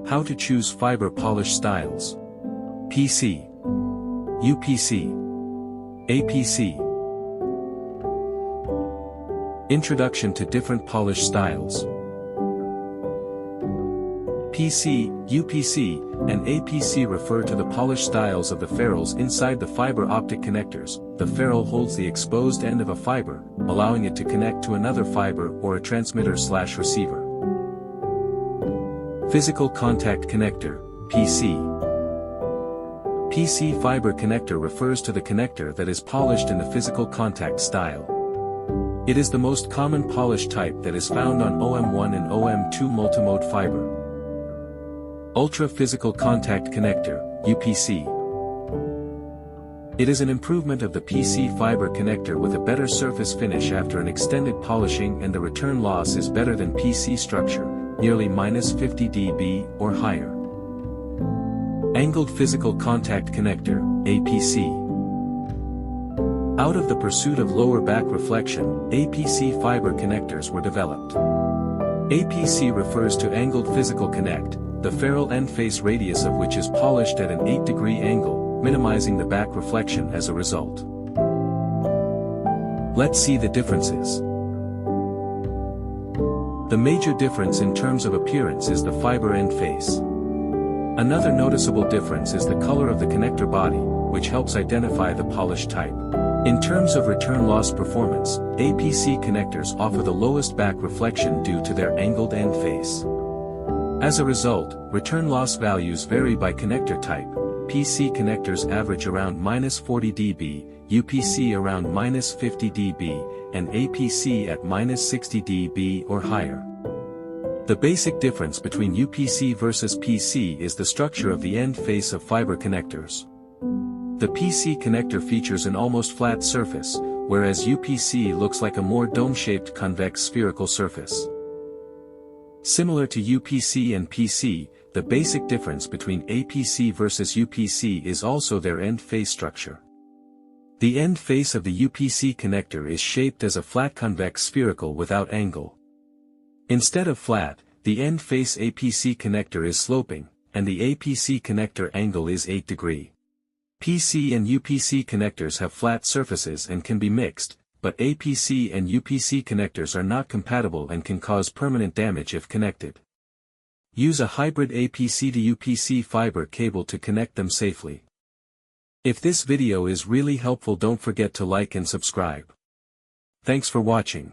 How to choose fiber polish styles. PC, UPC, APC. Introduction to different polish styles. PC, UPC, and APC refer to the polish styles of the ferrules inside the fiber optic connectors. The ferrule holds the exposed end of a fiber, allowing it to connect to another fiber or a transmitter/receiver. Physical contact connector, PC. PC fiber connector refers to the connector that is polished in the physical contact style. It is the most common polish type that is found on OM1 and OM2 multimode fiber. Ultra-physical contact connector, UPC. It is an improvement of the PC fiber connector with a better surface finish after an extended polishing, and the return loss is better than PC structure, nearly -50 dB or higher. Angled physical contact connector, APC. Out of the pursuit of lower back reflection, APC fiber connectors were developed. APC refers to angled physical connect, the ferrule end face radius of which is polished at an 8-degree angle, minimizing the back reflection as a result. Let's see the differences. The major difference in terms of appearance is the fiber end face. Another noticeable difference is the color of the connector body, which helps identify the polish type. In terms of return loss performance, APC connectors offer the lowest back reflection due to their angled end face. As a result, return loss values vary by connector type. PC connectors average around -40 dB, UPC around -50 dB, and APC at -60 dB or higher. The basic difference between UPC versus PC is the structure of the end face of fiber connectors. The PC connector features an almost flat surface, whereas UPC looks like a more dome-shaped convex spherical surface. Similar to UPC and PC, the basic difference between APC versus UPC is also their end face structure. The end face of the UPC connector is shaped as a flat convex spherical without angle. Instead of flat, the end face APC connector is sloping, and the APC connector angle is 8 degree. PC and UPC connectors have flat surfaces and can be mixed, but APC and UPC connectors are not compatible and can cause permanent damage if connected. Use a hybrid APC to UPC fiber cable to connect them safely. If this video is really helpful, don't forget to like and subscribe. Thanks for watching.